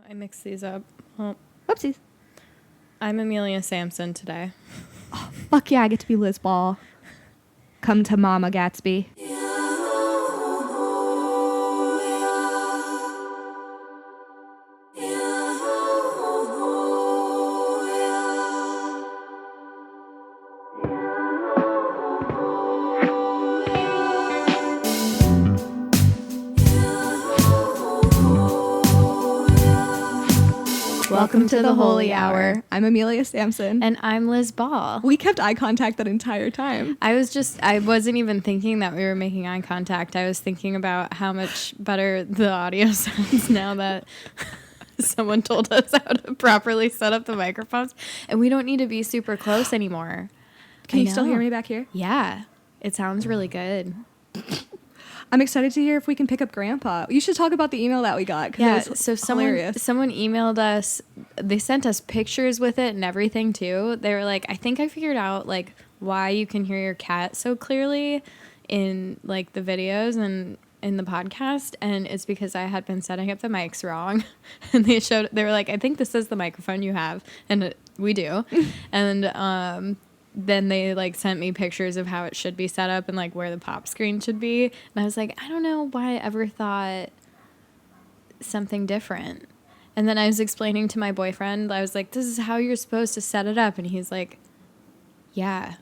I mixed these up. Well, Whoopsies. I'm Amelia Sampson today. Oh, fuck yeah, I get to be Liz Ball. Come to Mama Gatsby. Welcome to the Holy Hour. I'm Amelia Sampson. And I'm Liz Ball. We kept eye contact that entire time. I wasn't even thinking that we were making eye contact. I was thinking about how much better the audio sounds now that someone told us how to properly set up the microphones. And we don't need to be super close anymore. Can you still hear me back here? Yeah. It sounds really good. I'm excited to hear if we can pick up Grandpa. You should talk about the email that we got. Yeah, it was so someone emailed us. They sent us pictures with it and everything too. They were like, I think I figured out like why you can hear your cat so clearly in like the videos and in the podcast, and it's because I had been setting up the mics wrong. And they were like, I think this is the microphone you have, and we do. And then they like sent me pictures of how it should be set up and like where the pop screen should be. And I was like, I don't know why I ever thought something different. And then I was explaining to my boyfriend, I was like, this is how you're supposed to set it up. And he's like, yeah,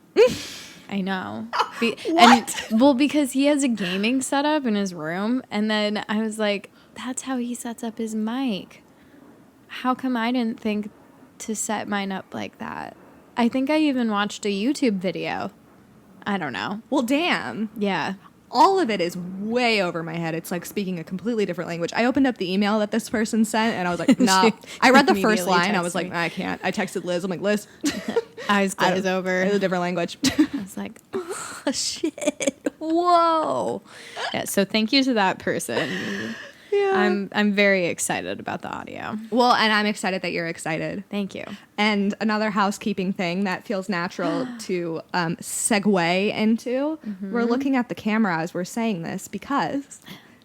I know. Because he has a gaming setup in his room. And then I was like, that's how he sets up his mic. How come I didn't think to set mine up like that? I think I even watched a YouTube video. I don't know. Well, damn. Yeah. All of it is way over my head. It's like speaking a completely different language. I opened up the email that this person sent, and I was like, no. I read the first line. I was like, I can't. I texted Liz. I'm like, Liz. Eyes glaze over. It's a different language. I was like, oh, shit. Whoa. Yeah, so thank you to that person. Yeah. I'm very excited about the audio. Well, and I'm excited that you're excited. Thank you. And another housekeeping thing that feels natural to segue into, we're looking at the camera as we're saying this because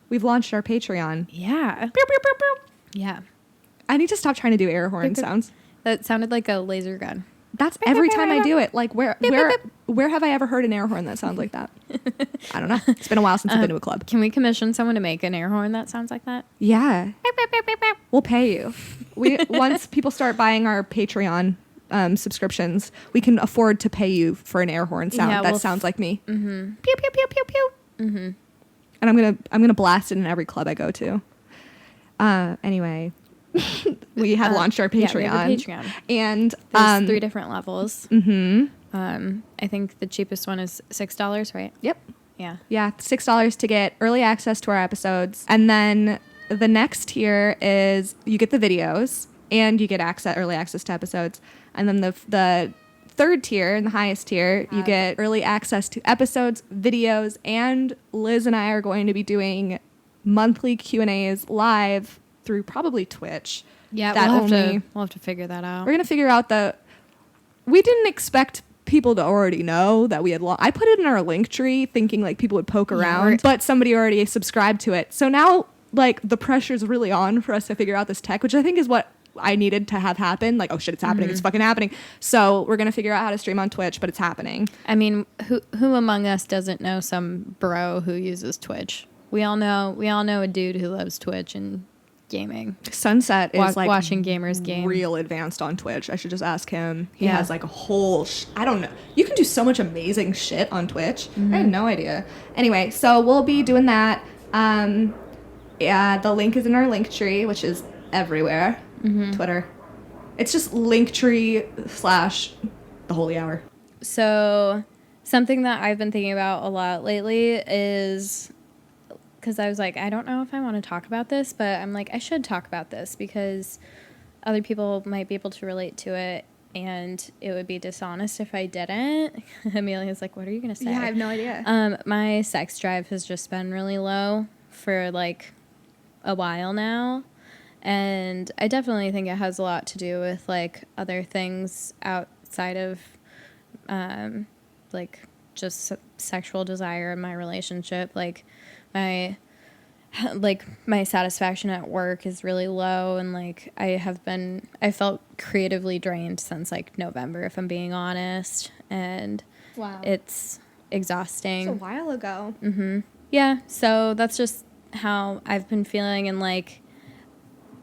we've launched our Patreon. Yeah. Pew, pew, pew, pew. Yeah. I need to stop trying to do air horn sounds. That sounded like a laser gun. That's every time I do it. Like where have I ever heard an air horn that sounds like that? I don't know. It's been a while since I've been to a club. Can we commission someone to make an air horn that sounds like that? Yeah. We'll pay you. Once people start buying our Patreon subscriptions, we can afford to pay you for an air horn sound that sounds like me. Mm-hmm. Pew pew pew pew pew. Mm-hmm. And I'm gonna blast it in every club I go to. Anyway. We have launched our Patreon. Yeah, we have a Patreon. And there's 3 different levels. Mm-hmm. I think the cheapest one is $6, right? Yep. Yeah. Yeah, $6 to get early access to our episodes. And then the next tier is you get the videos and you get early access to episodes. And then the third tier and the highest tier, you get early access to episodes, videos, and Liz and I are going to be doing monthly Q&As live through probably Twitch. Yeah, we'll have to figure that out. We're going to figure out we didn't expect people to already know that we had I put it in our link tree thinking like people would poke around, but somebody already subscribed to it. So now like the pressure's really on for us to figure out this tech, which I think is what I needed to have happen. Like, oh shit, it's happening. It's fucking happening. So we're going to figure out how to stream on Twitch, but it's happening. I mean, who among us doesn't know some bro who uses Twitch? We all know a dude who loves Twitch and gaming. Sunset is like watching gamers game real advanced on Twitch. I should just ask him. He has like a whole I don't know. You can do so much amazing shit on Twitch. I had no idea. Anyway, so we'll be doing that. Yeah, the link is in our link tree, which is everywhere. Twitter. It's just linktree/the Holy Hour. So something that I've been thinking about a lot lately is, because I was like, I don't know if I want to talk about this, but I'm like, I should talk about this because other people might be able to relate to it, and it would be dishonest if I didn't. Amelia's like, what are you going to say? Yeah, I have no idea. My sex drive has just been really low for like a while now, and I definitely think it has a lot to do with like other things outside of like just sexual desire in my relationship. Like my like my satisfaction at work is really low, and like I felt creatively drained since like November, if I'm being honest, and Wow. it's exhausting. It's a while ago. Yeah, so that's just how I've been feeling, and like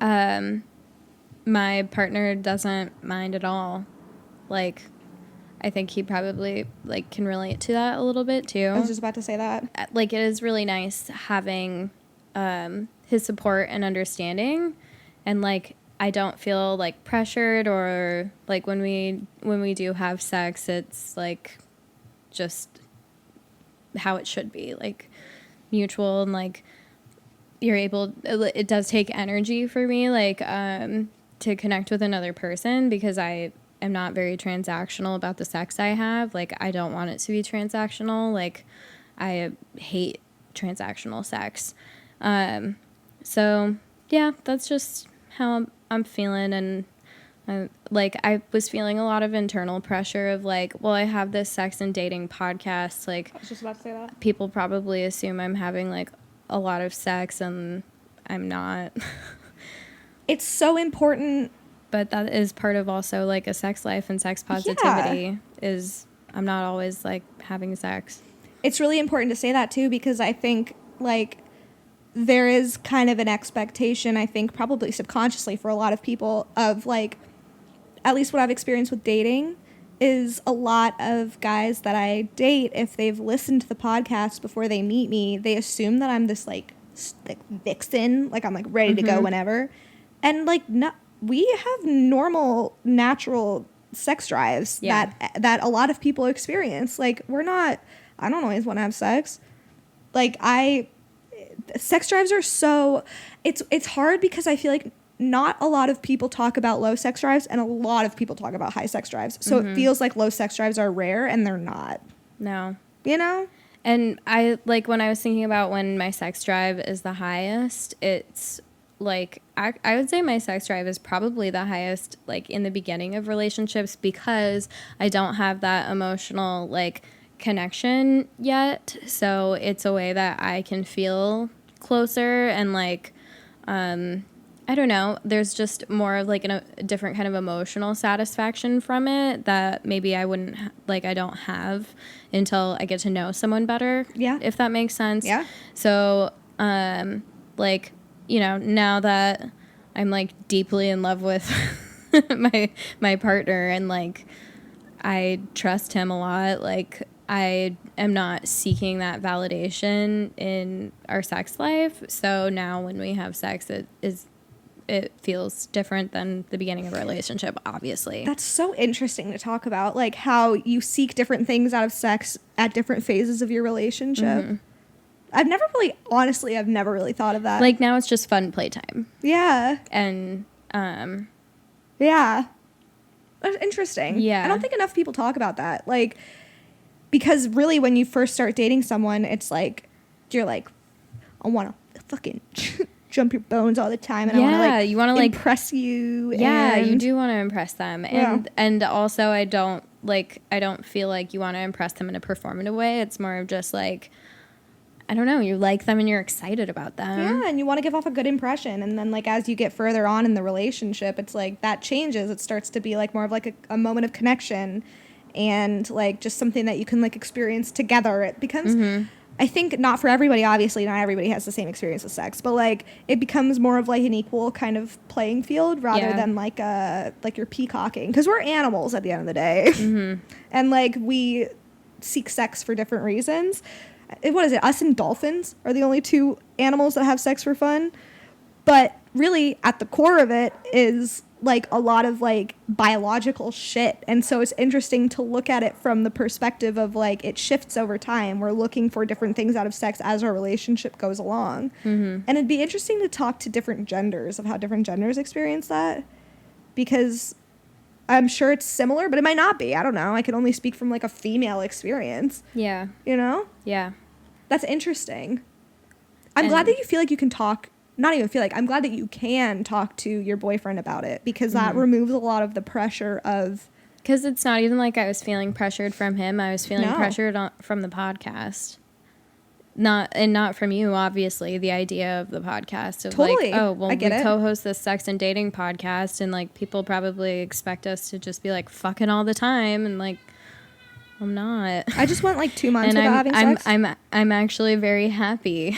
my partner doesn't mind at all. Like, I think he probably like can relate to that a little bit too. I was just about to say that. Like, it is really nice having his support and understanding, and like I don't feel like pressured, or like when we do have sex, it's like just how it should be, like mutual, and like it does take energy for me, like to connect with another person, because I am not very transactional about the sex I have. Like, I don't want it to be transactional. Like, I hate transactional sex. So yeah, that's just how I'm feeling. And I was feeling a lot of internal pressure of like, well, I have this sex and dating podcast. Like, I was just about to say that. People probably assume I'm having like a lot of sex, and I'm not. It's so important. But that is part of also like a sex life and sex positivity, is I'm not always like having sex. It's really important to say that too, because I think like there is kind of an expectation, I think probably subconsciously for a lot of people, of like, at least what I've experienced with dating is a lot of guys that I date, if they've listened to the podcast before they meet me, they assume that I'm this like vixen, like I'm like ready to go whenever. And like, no, we have normal, natural sex drives that a lot of people experience. Like, I don't always want to have sex. Like, sex drives are so, it's hard because I feel like not a lot of people talk about low sex drives, and a lot of people talk about high sex drives. So it feels like low sex drives are rare, and they're not. No. You know? And I, like, when I was thinking about when my sex drive is the highest, it's like, I would say my sex drive is probably the highest, like, in the beginning of relationships, because I don't have that emotional, like, connection yet. So it's a way that I can feel closer, and, like, I don't know, there's just more of, like, a different kind of emotional satisfaction from it that maybe I wouldn't, I don't have until I get to know someone better. Yeah. If that makes sense. Yeah. So, like, you know, now that I'm, like, deeply in love with my partner, and, like, I trust him a lot, like, I am not seeking that validation in our sex life. So now when we have sex, it feels different than the beginning of a relationship, obviously. That's so interesting to talk about, like how you seek different things out of sex at different phases of your relationship. I've never really thought of that. Like, now it's just fun playtime. Yeah. And, yeah. That's interesting. Yeah. I don't think enough people talk about that. Like, because really when you first start dating someone, it's like, you're like, I want to fucking jump your bones all the time, and I want to like impress you. Yeah, and you do want to impress them, and also I don't feel like you want to impress them in a performative way. It's more of just like, I don't know, you like them and you're excited about them. Yeah, and you want to give off a good impression, and then like as you get further on in the relationship, it's like that changes. It starts to be like more of like a moment of connection, and like just something that you can like experience together. It becomes. I think not for everybody, obviously, not everybody has the same experience with sex, but like it becomes more of like an equal kind of playing field rather than like you're peacocking, because we're animals at the end of the day, and like we seek sex for different reasons. What is it? Us and dolphins are the only two animals that have sex for fun, but really at the core of it is like a lot of like biological shit. And so it's interesting to look at it from the perspective of like it shifts over time. We're looking for different things out of sex as our relationship goes along. And it'd be interesting to talk to different genders of how different genders experience that, because I'm sure it's similar, but it might not be. I don't know. I can only speak from like a female experience. Yeah. You know? Yeah. That's interesting. I'm glad that you feel like you can talk. Not even feel like, I'm glad that you can talk to your boyfriend about it, because that removes a lot of the pressure of... Because it's not even like I was feeling pressured from him. I was feeling pressured from the podcast. not from you, obviously, the idea of the podcast of Totally. like, oh, well, I get we it. co-host this sex and dating podcast, and like people probably expect us to just be like fucking all the time, and like I'm not. I just went like 2 months And without having sex. I'm actually very happy.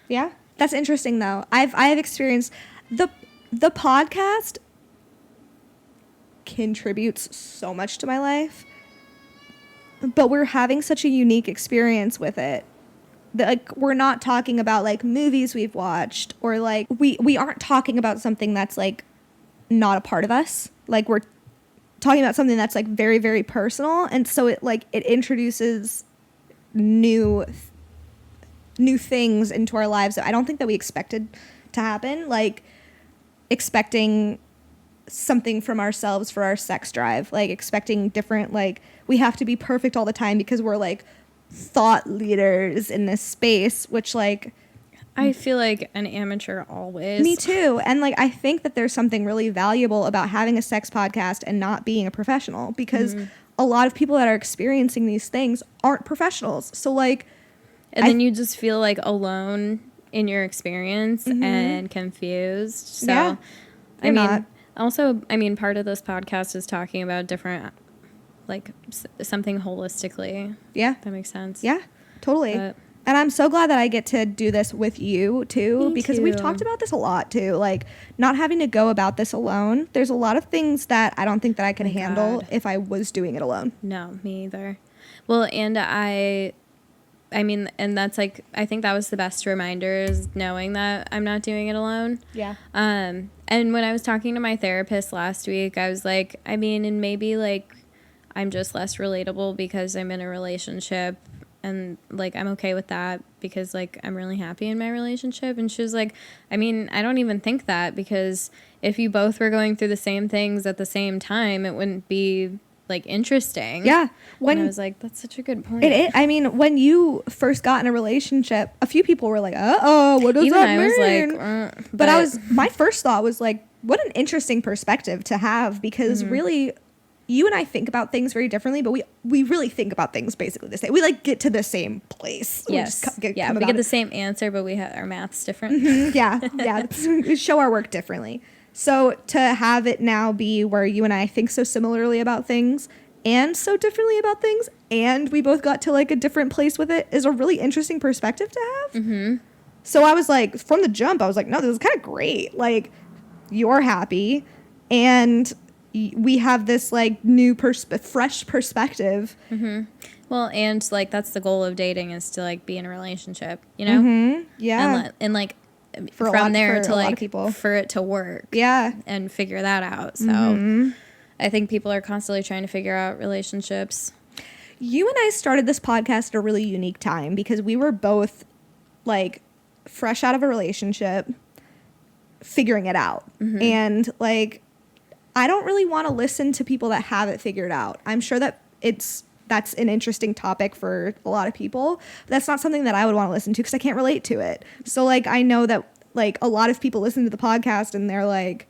Yeah, that's interesting though. I have experienced the podcast contributes so much to my life, but we're having such a unique experience with it. That, like, we're not talking about like movies we've watched, or like we aren't talking about something that's like not a part of us. Like, we're talking about something that's like very, very personal, and so it introduces new things into our lives that I don't think that we expected to happen, like expecting something from ourselves for our sex drive, like expecting different, like we have to be perfect all the time because we're like thought leaders in this space, which like I feel like an amateur always. Me too. And like I think that there's something really valuable about having a sex podcast and not being a professional, because a lot of people that are experiencing these things aren't professionals. So like, and then you just feel like alone in your experience and confused. So Yeah, I mean, not. also, I mean, part of this podcast is talking about different, like something holistically. Yeah. That makes sense. Yeah, totally. But And I'm so glad that I get to do this with you too, Me because we've too. talked about this a lot too, like not having to go about this alone. There's a lot of things that I don't think that I could My handle God. if I was doing it alone. No, me either. Well, and I mean, and that's like, I think that was the best reminder, is knowing that I'm not doing it alone. Yeah. And when I was talking to my therapist last week, I was like, I mean, and maybe like I'm just less relatable because I'm in a relationship, and like I'm okay with that because like I'm really happy in my relationship. And she was like, I mean, I don't even think that, because if you both were going through the same things at the same time, it wouldn't be like interesting. Yeah. And I was like, that's such a good point. I mean, when you first got in a relationship, a few people were like, "Uh-oh, what does Even that I mean?" was like, but my first thought was like, what an interesting perspective to have, because really, you and I think about things very differently, but we really think about things basically the same. We like get to the same place. yes, we get the same answer, but we have our math's different. Yeah. We show our work differently. So to have it now be where you and I think so similarly about things and so differently about things, and we both got to like a different place with it, is a really interesting perspective to have. Mm-hmm. So I was like, from the jump, I was like, no, this is kind of great. Like, you're happy, and we have this like new fresh perspective. Mm-hmm. Well, and like that's the goal of dating, is to like be in a relationship, you know? Mm-hmm. Yeah. And like For from there for to a lot of like people. for it to work. Yeah. And figure that out. So I think people are constantly trying to figure out relationships. You and I started this podcast at a really unique time, because we were both like fresh out of a relationship, figuring it out. And like, I don't really want to listen to people that have it figured out. I'm sure that that's an interesting topic for a lot of people. But that's not something that I would want to listen to, because I can't relate to it. So like, I know that like a lot of people listen to the podcast and they're like,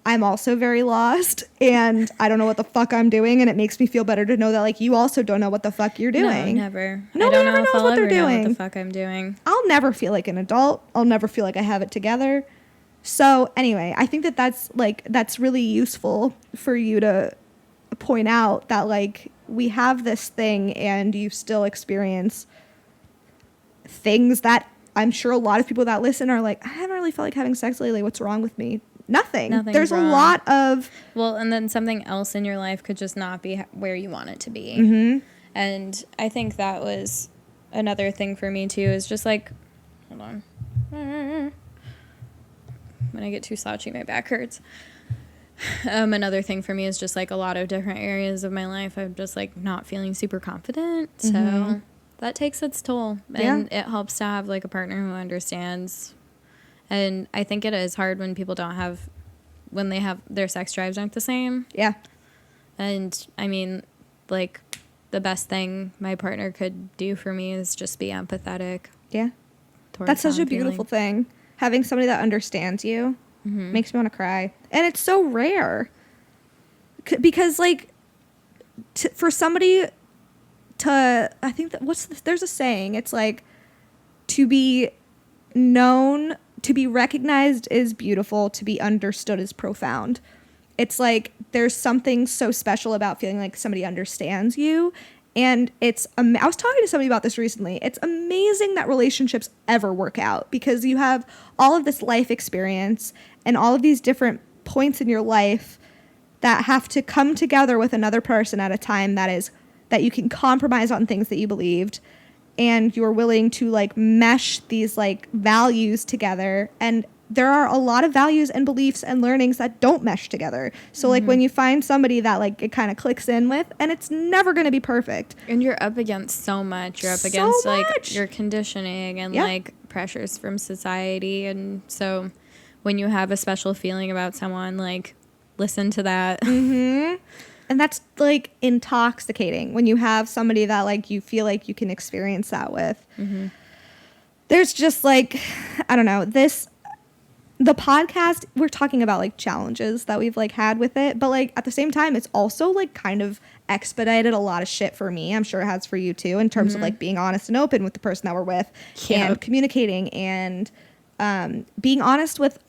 I'm also very lost and I don't know what the fuck I'm doing, and it makes me feel better to know that like you also don't know what the fuck you're doing. No, never. Nobody I don't ever know if knows I'll what they're ever know doing. what the fuck I'm doing. I'll never feel like an adult. I'll never feel like I have it together. So anyway, I think that that's really useful for you to point out that like we have this thing and you still experience things that I'm sure a lot of people that listen are like, I haven't really felt like having sex lately. What's wrong with me? Nothing. Nothing's There's wrong. a lot of... Well, and then something else in your life could just not be where you want it to be. Mm-hmm. And I think that was another thing for me too, is just like, hold on. When I get too slouchy, my back hurts. Another thing for me is just like a lot of different areas of my life, I'm just like not feeling super confident. So that takes its toll. And it helps to have like a partner who understands. And I think it is hard when people when they have their sex drives aren't the same. Yeah. And I mean, like, the best thing my partner could do for me is just be empathetic. Yeah. Towards That's such how a I'm beautiful feeling. thing. Having somebody that understands you makes me want to cry. And it's so rare. Because, like, for somebody I think that there's a saying. It's like, to be known, to be recognized is beautiful, to be understood is profound. It's like there's something so special about feeling like somebody understands you. And I was talking to somebody about this recently. It's amazing that relationships ever work out, because you have all of this life experience and all of these different points in your life that have to come together with another person at a time that you can compromise on things that you believed, and you're willing to like mesh these like values together. And there are a lot of values and beliefs and learnings that don't mesh together. So like when you find somebody that like it kind of clicks in with, and it's never going to be perfect. And you're up against so much. You're up against like your conditioning and like pressures from society. And so when you have a special feeling about someone, like listen to that. Mm-hmm. And that's like intoxicating when you have somebody that like you feel like you can experience that with. Mm-hmm. There's just like, I don't know, the podcast, we're talking about like challenges that we've like had with it, but like at the same time, it's also like kind of expedited a lot of shit for me. I'm sure it has for you too, in terms of like being honest and open with the person that we're with and communicating and being honest with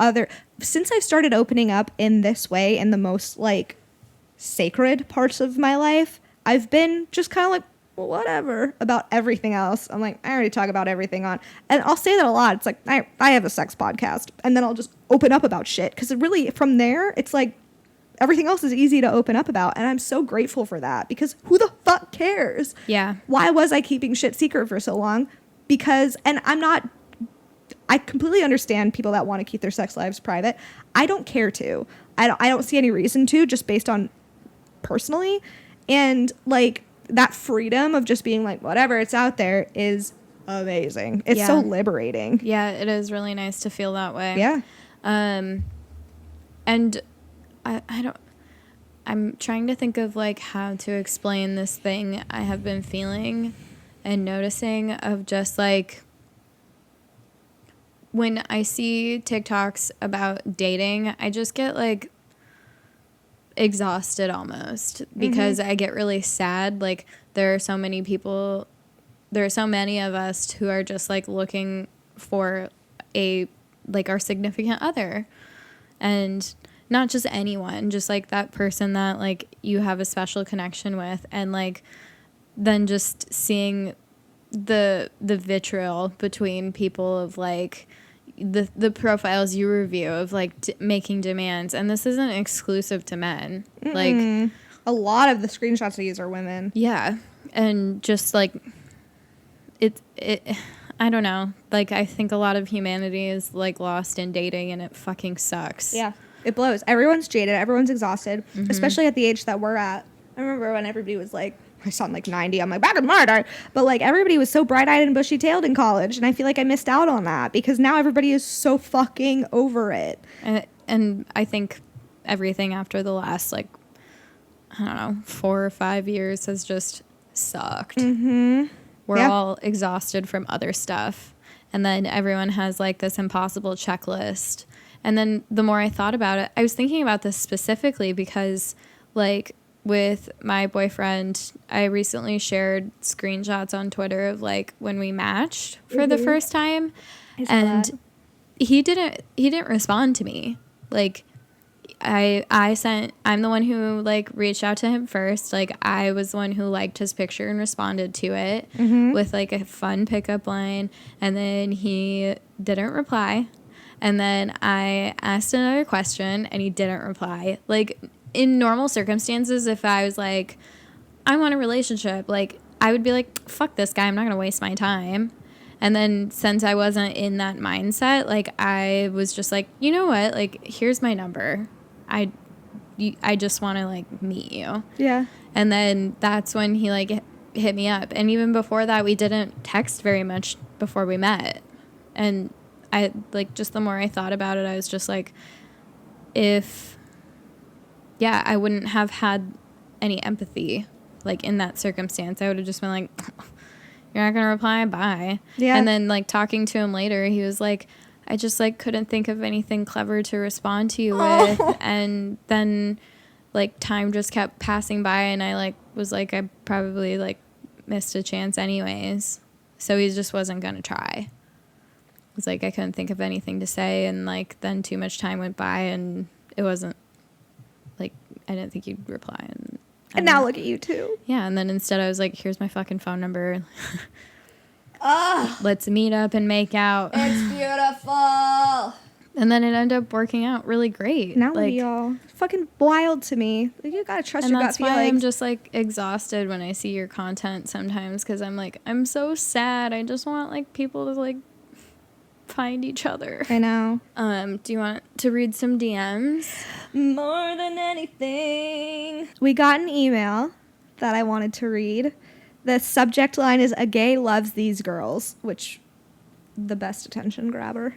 since I've started opening up in this way in the most like sacred parts of my life, I've been just kind of like, well, whatever about everything else. I'm like, I already talk about everything and I'll say that a lot. It's like, I have a sex podcast, and then I'll just open up about shit. Because really from there, it's like everything else is easy to open up about. And I'm so grateful for that, because who the fuck cares? Yeah. Why was I keeping shit secret for so long? Because, and I completely understand people that want to keep their sex lives private. I don't care to. I don't see any reason to, just based on personally. And like, that freedom of just being like, whatever, it's out there, is amazing. It's so liberating. Yeah, it is really nice to feel that way. Yeah. And I'm trying to think of like how to explain this thing I have been feeling and noticing, of just like when I see TikToks about dating, I just get like exhausted almost, because I get really sad. Like there are so many of us who are just like looking for our significant other, and not just anyone, just like that person that like you have a special connection with. And like then just seeing the vitriol between people of like the profiles you review of like making demands, and this isn't exclusive to men. Like a lot of the screenshots I use are women. Yeah. And just like it I don't know, like I think a lot of humanity is like lost in dating, and it fucking sucks. Yeah, it blows. Everyone's jaded, everyone's exhausted, especially at the age that we're at. I remember when everybody was like, I sound like 90. I'm like, back in my day. But like everybody was so bright-eyed and bushy-tailed in college, and I feel like I missed out on that, because now everybody is so fucking over it. And I think everything after the last like, I don't know, 4 or 5 years has just sucked. We're all exhausted from other stuff, and then everyone has like this impossible checklist. And then the more I thought about it, I was thinking about this specifically because like with my boyfriend, I recently shared screenshots on Twitter of like when we matched for the first time, and he didn't respond to me. Like I'm the one who like reached out to him first. Like I was the one who liked his picture and responded to it with like a fun pickup line, and then he didn't reply. And then I asked another question and he didn't reply. Like in normal circumstances, if I was like, I want a relationship, like I would be like, fuck this guy, I'm not gonna waste my time. And then since I wasn't in that mindset, like I was just like, you know what, like here's my number, I just want to like meet you. Yeah. And then that's when he like hit me up, and even before that we didn't text very much before we met. And I like, just the more I thought about it, I was just like, I wouldn't have had any empathy like in that circumstance. I would have just been like, you're not gonna reply, bye. Yeah. And then like talking to him later, he was like, I just like couldn't think of anything clever to respond to you with. And then like time just kept passing by, and I like was like, I probably like missed a chance anyways. So he just wasn't going to try. It's like I couldn't think of anything to say, and like then too much time went by and it wasn't like I didn't think you'd reply, and now look at you too. Yeah, and then instead I was like, here's my fucking phone number. Let's meet up and make out. It's beautiful. And then it ended up working out really great. Now look at y'all. Fucking wild to me. You gotta trust your gut feelings. And that's why I'm just like exhausted when I see your content sometimes, because I'm like, I'm so sad. I just want like people to like find each other. I know. Do you want to read some DMs? More than anything. We got an email that I wanted to read. The subject line is "A gay loves these girls," which the best attention grabber.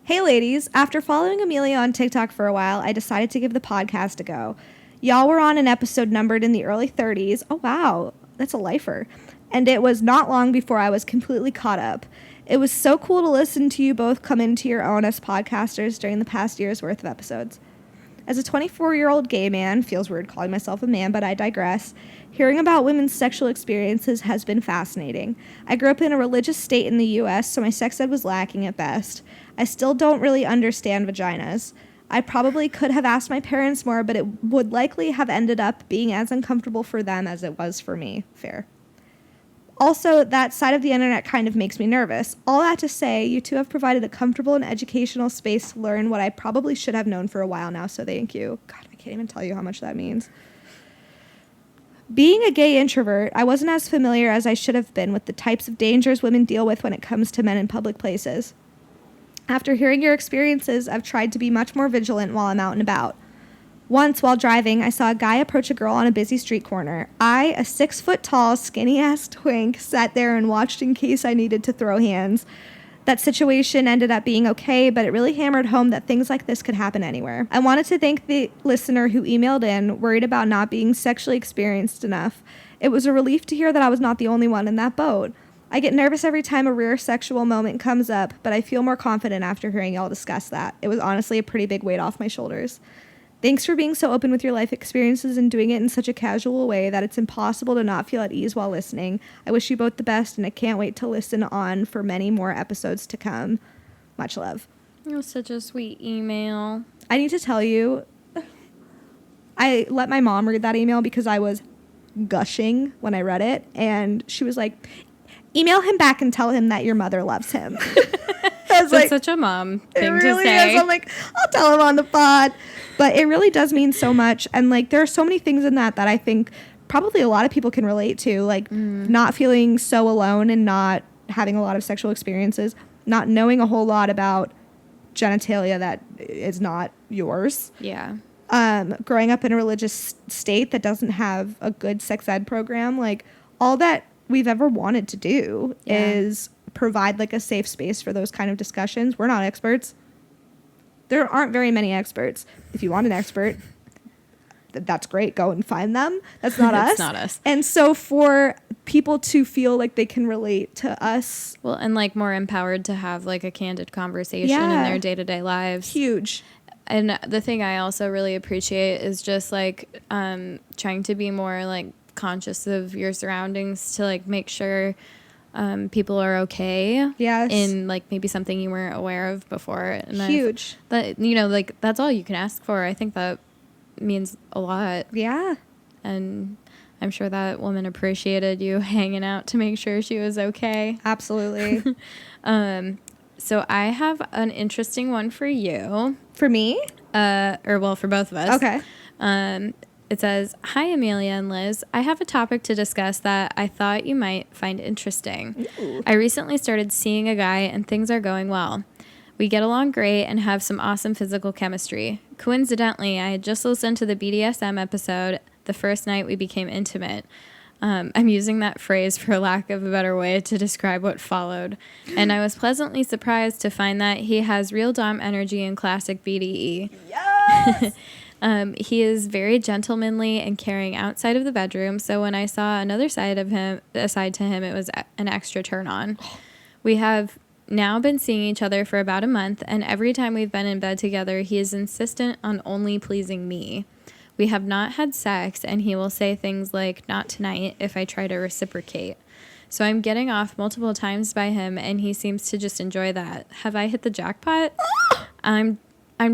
Hey ladies, after following Amelia on TikTok for a while, I decided to give the podcast a go. Y'all were on an episode numbered in the early 30s. Oh wow, that's a lifer. And it was not long before I was completely caught up. It was so cool to listen to you both come into your own as podcasters during the past year's worth of episodes. As a 24-year-old gay man, feels weird calling myself a man, but I digress, hearing about women's sexual experiences has been fascinating. I grew up in a religious state in the U.S., so my sex ed was lacking at best. I still don't really understand vaginas. I probably could have asked my parents more, but it would likely have ended up being as uncomfortable for them as it was for me. Fair. Also, that side of the internet kind of makes me nervous. All that to say, you two have provided a comfortable and educational space to learn what I probably should have known for a while now, so thank you. God, I can't even tell you how much that means. Being a gay introvert, I wasn't as familiar as I should have been with the types of dangers women deal with when it comes to men in public places. After hearing your experiences, I've tried to be much more vigilant while I'm out and about. Once, while driving, I saw a guy approach a girl on a busy street corner. I, a 6-foot-tall, skinny-ass twink, sat there and watched in case I needed to throw hands. That situation ended up being okay, but it really hammered home that things like this could happen anywhere. I wanted to thank the listener who emailed in, worried about not being sexually experienced enough. It was a relief to hear that I was not the only one in that boat. I get nervous every time a rare sexual moment comes up, but I feel more confident after hearing y'all discuss that. It was honestly a pretty big weight off my shoulders. Thanks for being so open with your life experiences and doing it in such a casual way that it's impossible to not feel at ease while listening. I wish you both the best, and I can't wait to listen on for many more episodes to come. Much love. It was such a sweet email. I need to tell you, I let my mom read that email because I was gushing when I read it, and she was like, email him back and tell him that your mother loves him. That's like, such a mom thing really to say. Is. I'm like, I'll tell him on the pod. But it really does mean so much. And like, there are so many things in that I think probably a lot of people can relate to. Like not feeling so alone and not having a lot of sexual experiences, not knowing a whole lot about genitalia that is not yours. Yeah. Growing up in a religious state that doesn't have a good sex ed program. Like all that we've ever wanted to do is provide like a safe space for those kind of discussions. We're not experts. There aren't very many experts. If you want an expert, that's great. Go and find them. That's not us. It's not us. And so for people to feel like they can relate to us. Well, and like more empowered to have like a candid conversation in their day-to-day lives. Huge. And the thing I also really appreciate is just like trying to be more like conscious of your surroundings to like make sure people are okay. Yes. In like maybe something you weren't aware of before. And huge. That, you know, like that's all you can ask for. I think that means a lot. Yeah. And I'm sure that woman appreciated you hanging out to make sure she was okay. Absolutely. So I have an interesting one for you. For me? Or well, for both of us. Okay. It says, "Hi, Amelia and Liz. I have a topic to discuss that I thought you might find interesting. Ooh. I recently started seeing a guy and things are going well. We get along great and have some awesome physical chemistry. Coincidentally, I had just listened to the BDSM episode the first night we became intimate. I'm using that phrase for lack of a better way to describe what followed. And I was pleasantly surprised to find that he has real dom energy and classic BDE. Yes! He is very gentlemanly and caring outside of the bedroom, so when I saw another side of him, aside to him, it was an extra turn on. We have now been seeing each other for about a month, and every time we've been in bed together, he is insistent on only pleasing me. We have not had sex, and he will say things like, not tonight, if I try to reciprocate. So I'm getting off multiple times by him, and he seems to just enjoy that. Have I hit the jackpot? I'm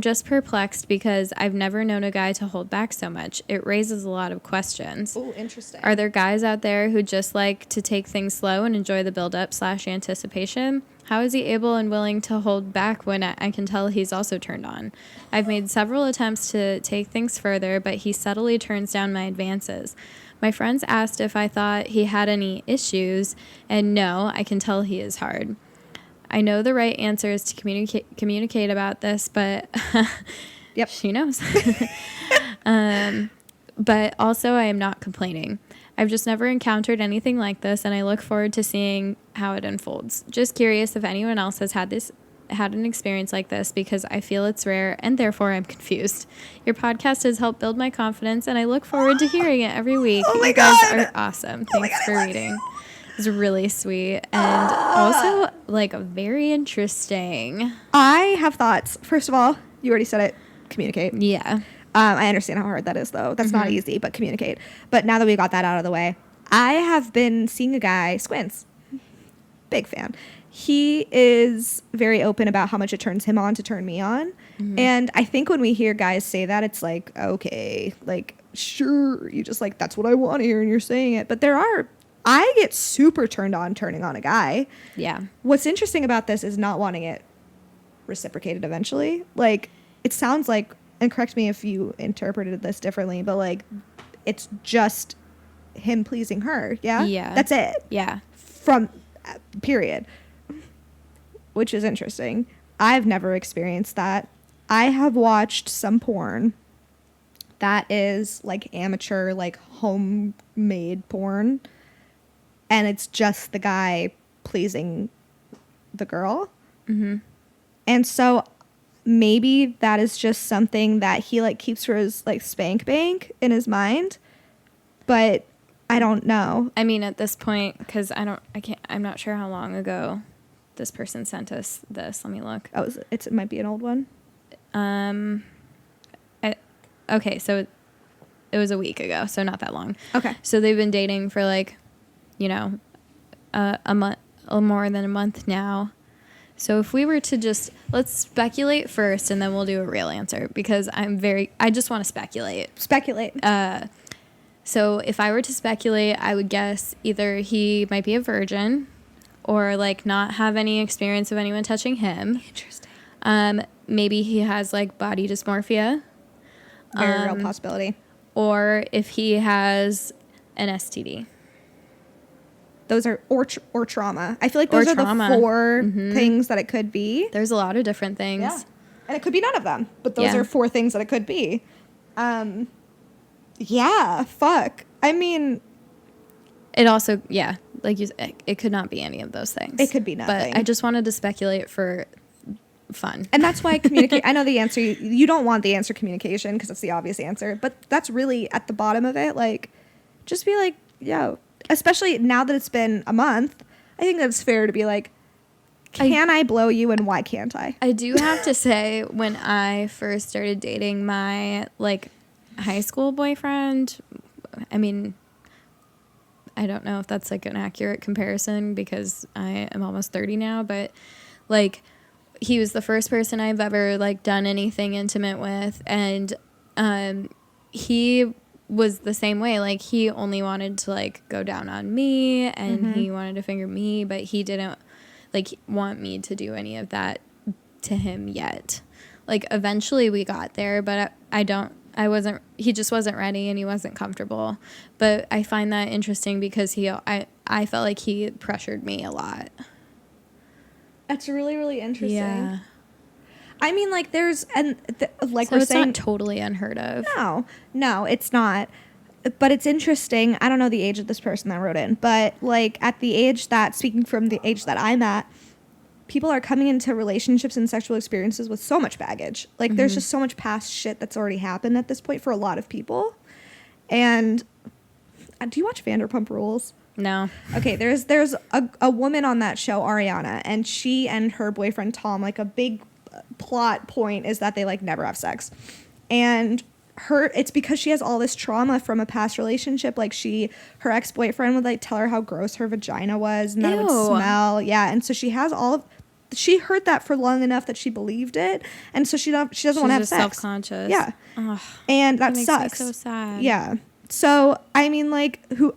just perplexed because I've never known a guy to hold back so much. It raises a lot of questions. Oh, interesting. Are there guys out there who just like to take things slow and enjoy the build-up / anticipation? How is he able and willing to hold back when I can tell he's also turned on? I've made several attempts to take things further, but he subtly turns down my advances. My friends asked if I thought he had any issues, and no, I can tell he is hard. I know the right answer is to communicate about this, but yep, she knows. But also I am not complaining. I've just never encountered anything like this, and I look forward to seeing how it unfolds. Just curious if anyone else has had an experience like this, because I feel it's rare and therefore I'm confused. Your podcast has helped build my confidence, and I look forward to hearing it every week. Oh my you guys God. are awesome. Thanks for reading. It was really sweet and also like very interesting. I have thoughts. First of all, you already said it. Communicate. Yeah. I understand how hard that is, though. That's not easy, but communicate. But now that we got that out of the way, I have been seeing a guy, Squints. Big fan. He is very open about how much it turns him on to turn me on. And I think when we hear guys say that, it's like, okay, like, sure, you just like, that's what I want to hear and you're saying it. But I get super turned on turning on a guy. Yeah. What's interesting about this is not wanting it reciprocated eventually. Like, it sounds like, and correct me if you interpreted this differently, but like, it's just him pleasing her. Yeah? Yeah. That's it. Yeah. From period. Which is interesting. I've never experienced that. I have watched some porn that is like amateur, like homemade porn. And it's just the guy pleasing the girl. And so maybe that is just something that he like keeps for his like spank bank in his mind. But I don't know. I mean, at this point, because I'm not sure how long ago this person sent us this. Let me look. Oh, it might be an old one. Okay, so it was a week ago, so not that long. Okay. So they've been dating for like, a month, more than a month now. So if we were to let's speculate first, and then we'll do a real answer, because I just want to speculate. Speculate. So if I were to speculate, I would guess either he might be a virgin, or like not have any experience of anyone touching him. Interesting. Maybe he has like body dysmorphia. Very real possibility. Or if he has an STD. Those are or trauma. I feel like those are trauma. The 4 things that it could be. There's a lot of different things. Yeah. And it could be none of them, but those are 4 things that it could be. Yeah, fuck. I mean, it also, like you said, it could not be any of those things. It could be nothing. But I just wanted to speculate for fun. And that's why communicate. I know the answer. You don't want the answer communication because it's the obvious answer, but that's really at the bottom of it. Like, just be like, yo, especially now that it's been a month, I think that's fair to be like, can I blow you and why can't I? I do have to say, when I first started dating my like high school boyfriend, I mean, I don't know if that's like an accurate comparison because I am almost 30 now, but like, he was the first person I've ever like done anything intimate with, and he was the same way. Like, he only wanted to like go down on me, and he wanted to finger me, but he didn't like want me to do any of that to him yet. Like, eventually we got there, but he just wasn't ready, and he wasn't comfortable. But I find that interesting because I felt like he pressured me a lot. That's really, really interesting. Yeah. I mean, like, there's, like so we're it's saying, not totally unheard of. No, it's not. But it's interesting. I don't know the age of this person that wrote in, but like at the age that, speaking from the age that I'm at, people are coming into relationships and sexual experiences with so much baggage. Like, there's just so much past shit that's already happened at this point for a lot of people. And do you watch Vanderpump Rules? No. Okay, there's a woman on that show, Ariana, and she and her boyfriend Tom, like, a big plot point is that they like never have sex. And it's because she has all this trauma from a past relationship. Like her ex-boyfriend would like tell her how gross her vagina was and that it would smell. Yeah. And so she heard that for long enough that she believed it. And so she doesn't want to have sex. Self-conscious. Yeah. Ugh, and that makes sucks. me so sad. Yeah. So, I mean, like, who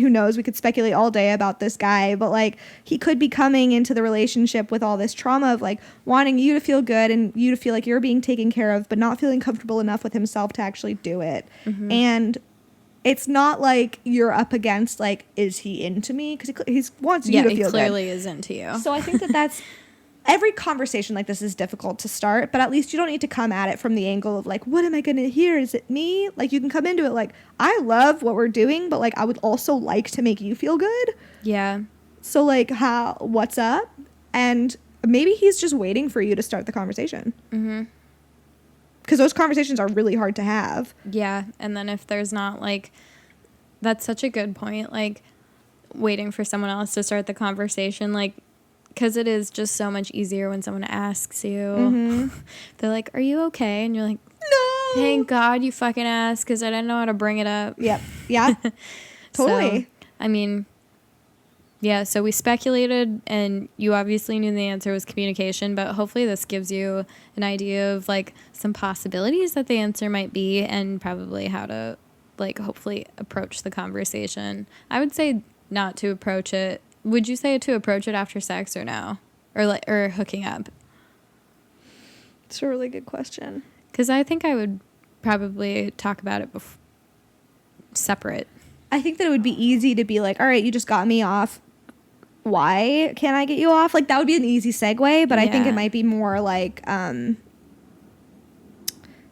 knows? We could speculate all day about this guy, but, like, he could be coming into the relationship with all this trauma of, like, wanting you to feel good and you to feel like you're being taken care of, but not feeling comfortable enough with himself to actually do it. Mm-hmm. And it's not like you're up against, like, is he into me? Because he wants you to feel good. Yeah, he clearly is into you. So I think that's... Every conversation like this is difficult to start, but at least you don't need to come at it from the angle of like, what am I going to hear? Is it me? Like, you can come into it like, I love what we're doing, but like, I would also like to make you feel good. Yeah. So like, what's up? And maybe he's just waiting for you to start the conversation. Mm-hmm. Because those conversations are really hard to have. Yeah. And then if there's not like, that's such a good point. Like, waiting for someone else to start the conversation, like, because it is just so much easier when someone asks you. Mm-hmm. They're like, are you okay? And you're like, no. Thank God you fucking asked, because I didn't know how to bring it up. Yep. Yeah. Totally. So, I mean, yeah, so we speculated, and you obviously knew the answer was communication, but hopefully this gives you an idea of, like, some possibilities that the answer might be, and probably how to, like, hopefully approach the conversation. I would say not to approach it. Would you say to approach it after sex or no? Or hooking up? It's a really good question. Because I think I would probably talk about it separate. I think that it would be easy to be like, all right, you just got me off. Why can't I get you off? Like, that would be an easy segue, but I think it might be more like,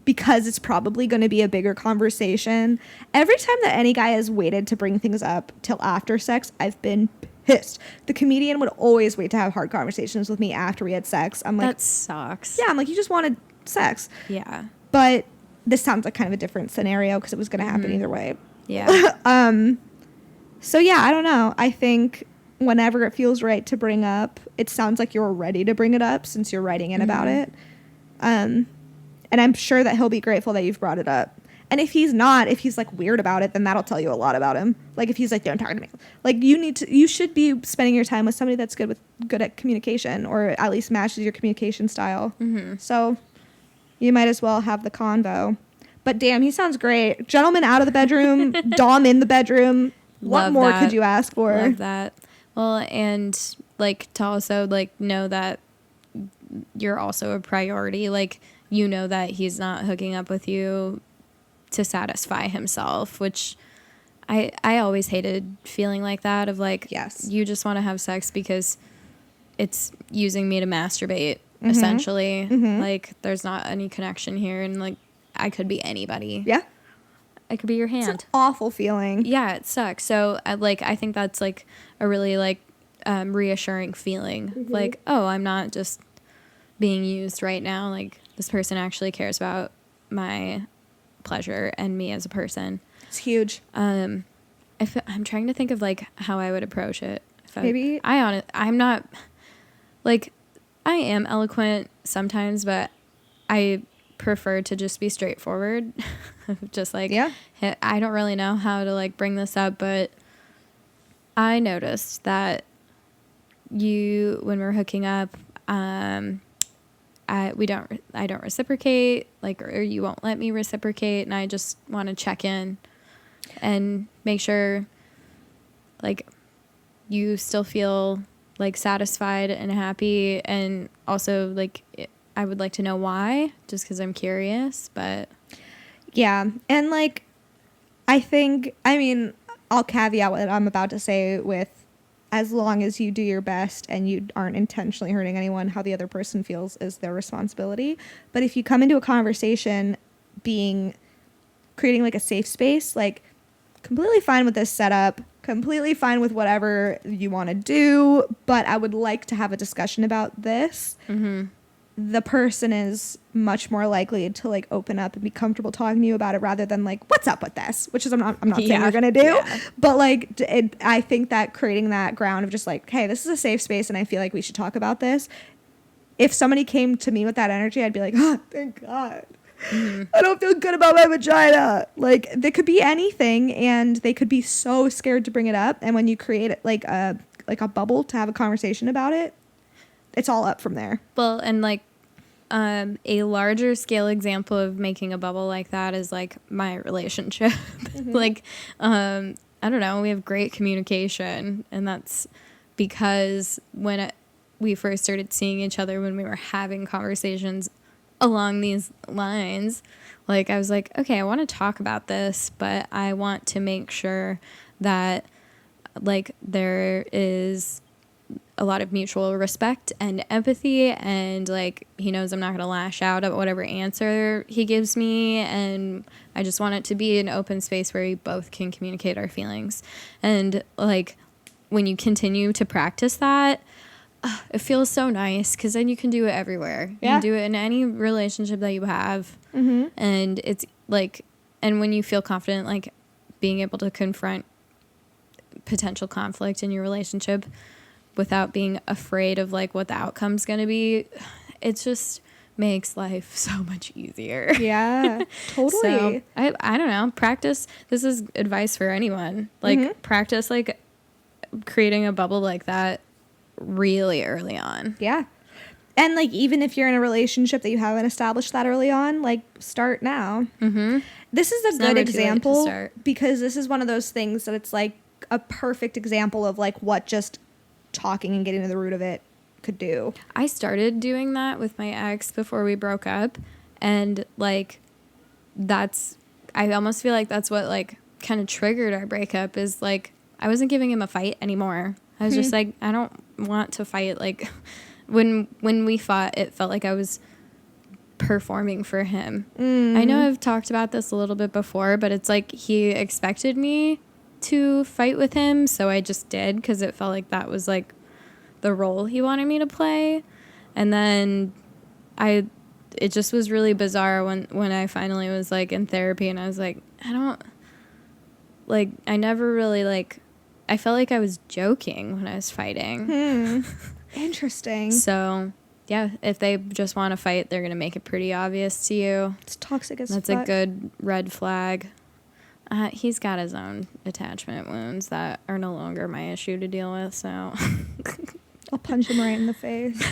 because it's probably going to be a bigger conversation. Every time that any guy has waited to bring things up till after sex, I've been pissed. The comedian would always wait to have hard conversations with me after we had sex. I'm like, that sucks. Yeah, I'm like, you just wanted sex. Yeah. But this sounds like kind of a different scenario because it was going to happen either way. Yeah. So yeah, I don't know. I think whenever it feels right to bring up, it sounds like you're ready to bring it up since you're writing in about it. And I'm sure that he'll be grateful that you've brought it up. And if he's like weird about it, then that'll tell you a lot about him. Like if he's like, don't talk to me. Like you should be spending your time with somebody that's good at communication, or at least matches your communication style. Mm-hmm. So you might as well have the convo. But damn, he sounds great. Gentleman out of the bedroom, dom in the bedroom. What more could you ask for? Love that. Well, and like to also like know that you're also a priority. Like, you know that he's not hooking up with you to satisfy himself, which I always hated feeling like that of like, yes, you just want to have sex because it's using me to masturbate, essentially. Mm-hmm. Like, there's not any connection here, and like, I could be anybody. Yeah. I could be your hand. It's an awful feeling. Yeah, it sucks. So I think that's like a really like reassuring feeling. Mm-hmm. Like, oh, I'm not just being used right now. Like, this person actually cares about my pleasure and me as a person. It's huge. I'm trying to think of like how I would approach it. Maybe I'm not like, I am eloquent sometimes, but I prefer to just be straightforward. Just like, yeah, I don't really know how to like bring this up, but I noticed that when we're hooking up, I don't reciprocate, like, or you won't let me reciprocate, and I just want to check in and make sure like you still feel like satisfied and happy, and also like I would like to know why, just because I'm curious. But yeah, and like I mean I'll caveat what I'm about to say with, as long as you do your best and you aren't intentionally hurting anyone, how the other person feels is their responsibility. But if you come into a conversation creating like a safe space, like, completely fine with this setup, completely fine with whatever you want to do, but I would like to have a discussion about this. Mm-hmm. The person is much more likely to like open up and be comfortable talking to you about it, rather than like, what's up with this, which is I'm not saying you're gonna do, but like I think that creating that ground of just like, hey, this is a safe space and I feel like we should talk about this. If somebody came to me with that energy, I'd be like, oh, thank God. I don't feel good about my vagina. Like, they could be anything, and they could be so scared to bring it up. And when you create like a bubble to have a conversation about it, it's all up from there. Well, and like a larger scale example of making a bubble like that is like my relationship. Like, I don't know, we have great communication, and that's because when we first started seeing each other, when we were having conversations along these lines, like I was like, okay, I want to talk about this, but I want to make sure that like there is a lot of mutual respect and empathy, and like he knows I'm not going to lash out at whatever answer he gives me, and I just want it to be an open space where we both can communicate our feelings. And like when you continue to practice that, it feels so nice, because then you can do it everywhere. You can do it in any relationship that you have. And it's like, and when you feel confident, like being able to confront potential conflict in your relationship without being afraid of like what the outcome's going to be, it just makes life so much easier. Yeah, totally. So I don't know, practice. This is advice for anyone. Like practice like creating a bubble like that really early on. Yeah. And like, even if you're in a relationship that you haven't established that early on, like start now. This is a good example, because this is one of those things that it's like a perfect example of like what just talking and getting to the root of it could do. I started doing that with my ex before we broke up, and like I almost feel like that's what like kind of triggered our breakup, is like I wasn't giving him a fight anymore. I was just like, I don't want to fight. Like when we fought, it felt like I was performing for him. I know I've talked about this a little bit before, but it's like he expected me to fight with him, so I just did, because it felt like that was like the role he wanted me to play. And then it just was really bizarre when I finally was like in therapy, and I was like, I never really like, I felt like I was joking when I was fighting. Interesting. So yeah, if they just want to fight, they're gonna make it pretty obvious to you. It's toxic as That's fuck. a good red flag. He's got his own attachment wounds that are no longer my issue to deal with, so I'll punch him right in the face.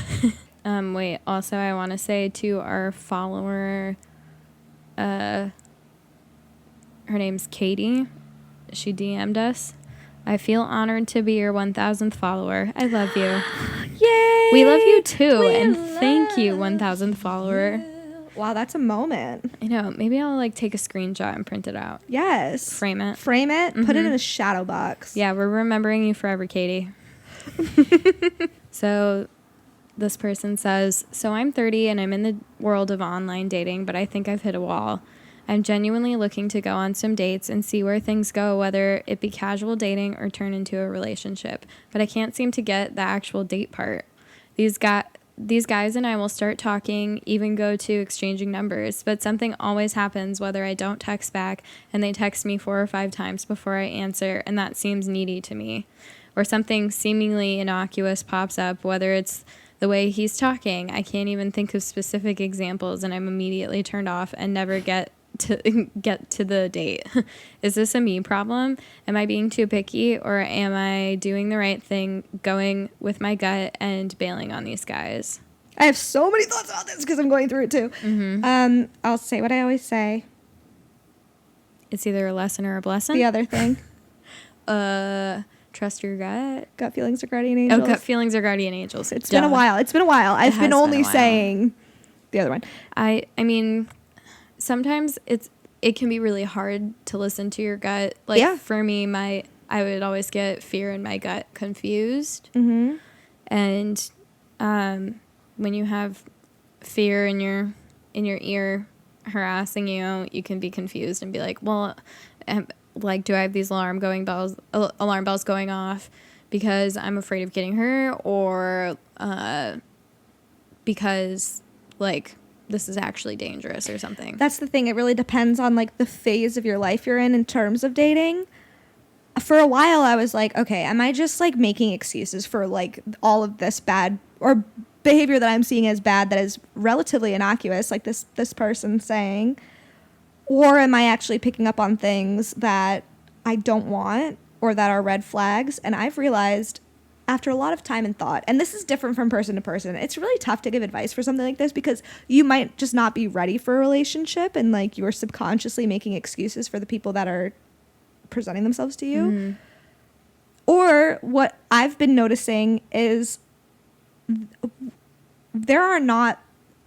Wait, also I want to say to our follower, her name's Katie. She DM'd us. I feel honored to be your 1,000th follower. I love you. Yay! We love you too, and thank you, 1,000th follower. You. Wow, that's a moment. I know. Maybe I'll like take a screenshot and print it out. Yes. Frame it. Put it in a shadow box. Yeah, we're remembering you forever, Katie. So this person says, so I'm 30 and I'm in the world of online dating, but I think I've hit a wall. I'm genuinely looking to go on some dates and see where things go, whether it be casual dating or turn into a relationship. But I can't seem to get the actual date part. These guys and I will start talking, even go to exchanging numbers, but something always happens, whether I don't text back and they text me 4 or 5 times before I answer, and that seems needy to me. Or something seemingly innocuous pops up, whether it's the way he's talking. I can't even think of specific examples, and I'm immediately turned off and never get to the date. Is this a me problem? Am I being too picky, or am I doing the right thing, going with my gut and bailing on these guys? I have so many thoughts about this because I'm going through it too. I'll say what I always say. It's either a lesson or a blessing. The other thing. Trust your gut. Gut feelings are guardian angels. Oh, gut feelings are guardian angels. It's been a while. I've been only saying the other one. I mean, sometimes it can be really hard to listen to your gut. Like for me, I would always get fear in my gut confused. And when you have fear in your ear harassing you, you can be confused and be like, well, like, do I have these alarm bells going off because I'm afraid of getting hurt, or because like this is actually dangerous or something? That's the thing. It really depends on like the phase of your life you're in terms of dating. For a while I was like, okay, am I just like making excuses for like all of this bad or behavior that I'm seeing as bad that is relatively innocuous, like this person saying, or am I actually picking up on things that I don't want or that are red flags? And I've realized after a lot of time and thought, and this is different from person to person, it's really tough to give advice for something like this because you might just not be ready for a relationship and like you're subconsciously making excuses for the people that are presenting themselves to you. Mm-hmm. Or what I've been noticing is there are not,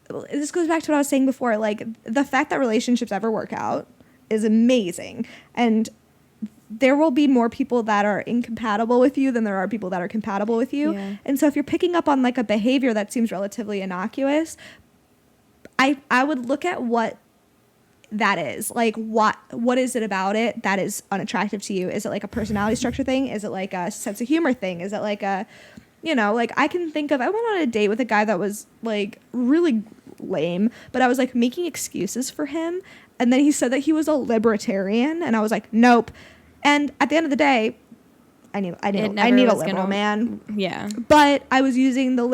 this goes back to what I was saying before, like the fact that relationships ever work out is amazing. And there will be more people that are incompatible with you than there are people that are compatible with you. Yeah. And so if you're picking up on like a behavior that seems relatively innocuous, I would look at what that is. Like what is it about it that is unattractive to you? Is it like a personality structure thing? Is it like a sense of humor thing? Is it like a, you know, like I can think of, I went on a date with a guy that was like really lame, but I was like making excuses for him. And then he said that he was a libertarian. And I was like, nope. And at the end of the day, I need a liberal man. Yeah. But I was using the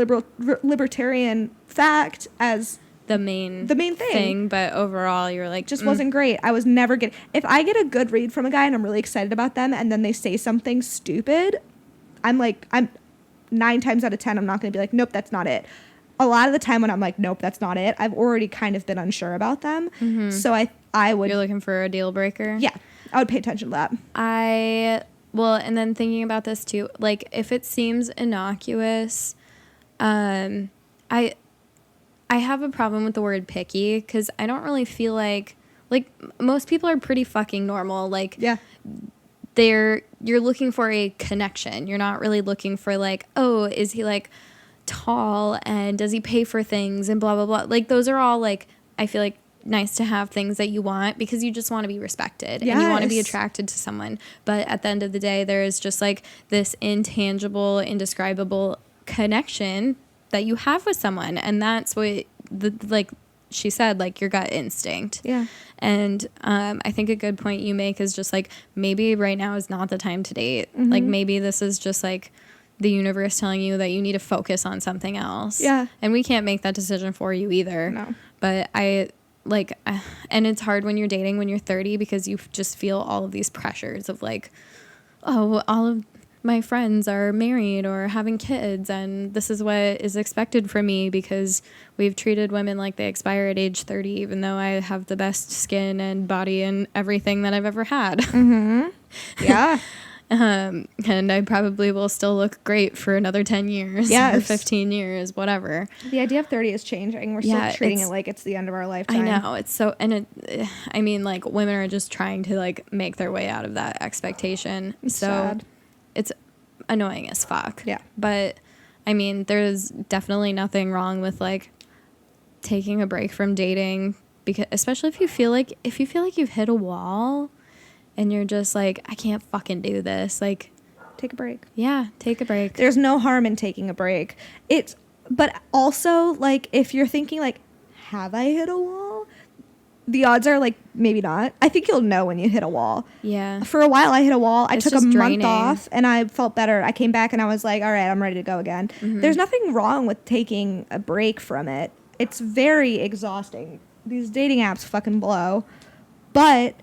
libertarian fact as the main thing. But overall, you're like, just wasn't great. I was never getting. If I get a good read from a guy and I'm really excited about them, and then they say something stupid, I'm 9 times out of 10, I'm not going to be like, nope, that's not it. A lot of the time when I'm like, nope, that's not it, I've already kind of been unsure about them. Mm-hmm. So I would. You're looking for a deal breaker? Yeah. I would pay attention to that. Well, and then thinking about this too, like if it seems innocuous, I have a problem with the word picky because I don't really feel like most people are pretty fucking normal. Like, yeah, you're looking for a connection. You're not really looking for like, oh, is he like tall and does he pay for things and blah, blah, blah. Like those are all like, I feel like nice to have things that you want because you just want to be respected. Yes. And you want to be attracted to someone. But at the end of the day, there is just like this intangible, indescribable connection that you have with someone. And that's what like she said, like your gut instinct. Yeah. And I think a good point you make is just like maybe right now is not the time to date. Mm-hmm. Like maybe this is just like the universe telling you that you need to focus on something else. Yeah. And we can't make that decision for you either. No. But and it's hard when you're dating when you're 30 because you just feel all of these pressures of like, oh, all of my friends are married or having kids and this is what is expected from me because we've treated women like they expire at age 30 even though I have the best skin and body and everything that I've ever had. Mm-hmm. Yeah. And I probably will still look great for another 10 years or 15 years, whatever. The idea of 30 is changing. We're still treating it like it's the end of our lifetime. I know. It's so, and I mean, like, women are just trying to, like, make their way out of that expectation. It's sad. It's annoying as fuck. Yeah. But, I mean, there's definitely nothing wrong with, like, taking a break from dating, because especially if you feel like you've hit a wall. And you're just like, I can't fucking do this. Like, take a break. Yeah, take a break. There's no harm in taking a break. But also, like, if you're thinking, like, have I hit a wall? The odds are, like, maybe not. I think you'll know when you hit a wall. Yeah. For a while, I hit a wall. I took a draining. month off, and I felt better. I came back, and I was like, all right, I'm ready to go again. Mm-hmm. There's nothing wrong with taking a break from it. It's very exhausting. These dating apps fucking blow. But...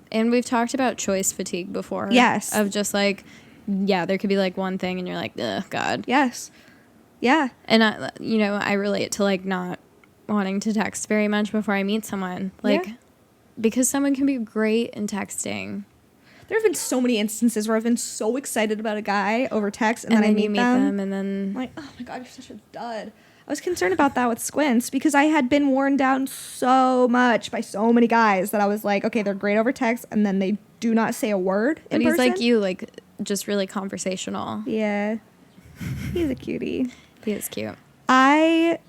And we've talked about choice fatigue before. Yes. Of just like, yeah, there could be like one thing and you're like, ugh, God. Yes. Yeah. And I relate to like not wanting to text very much before I meet someone. Like, because someone can be great in texting. There have been so many instances where I've been so excited about a guy over text and then I meet them and then... I'm like, oh my God, you're such a dud. I was concerned about that with Squints because I had been worn down so much by so many guys that I was like, okay, they're great over text, and then they do not say a word in person. But he's like you, like, just really conversational. Yeah. He's a cutie. He is cute. I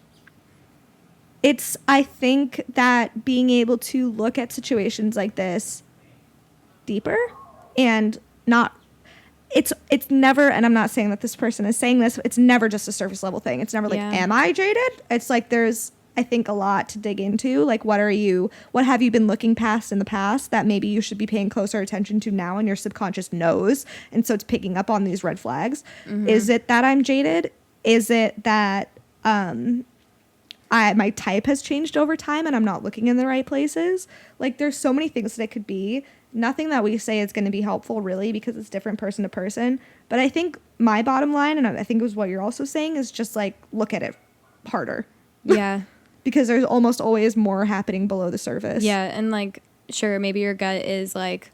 think that being able to look at situations like this deeper and not... It's never, and I'm not saying that this person is saying this, it's never just a surface level thing. It's never like, am I jaded? It's like there's, I think, a lot to dig into. Like, what have you been looking past in the past that maybe you should be paying closer attention to now and your subconscious knows? And so it's picking up on these red flags. Mm-hmm. Is it that I'm jaded? Is it that my type has changed over time and I'm not looking in the right places. Like, there's so many things that it could be. Nothing that we say is going to be helpful, really, because it's different person to person. But I think my bottom line, and I think it was what you're also saying, is just, like, look at it harder. Yeah. Because there's almost always more happening below the surface. Yeah, and, like, sure, maybe your gut is, like,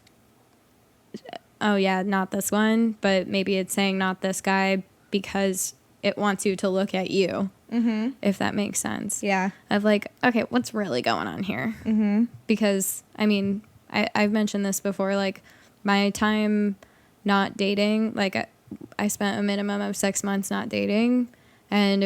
oh, yeah, not this one. But maybe it's saying not this guy because it wants you to look at you. Mm-hmm. If that makes sense. Yeah. Of like, okay, what's really going on here? Mm-hmm. Because, I mean, I've mentioned this before, like, my time not dating, like, I spent a minimum of 6 months not dating, and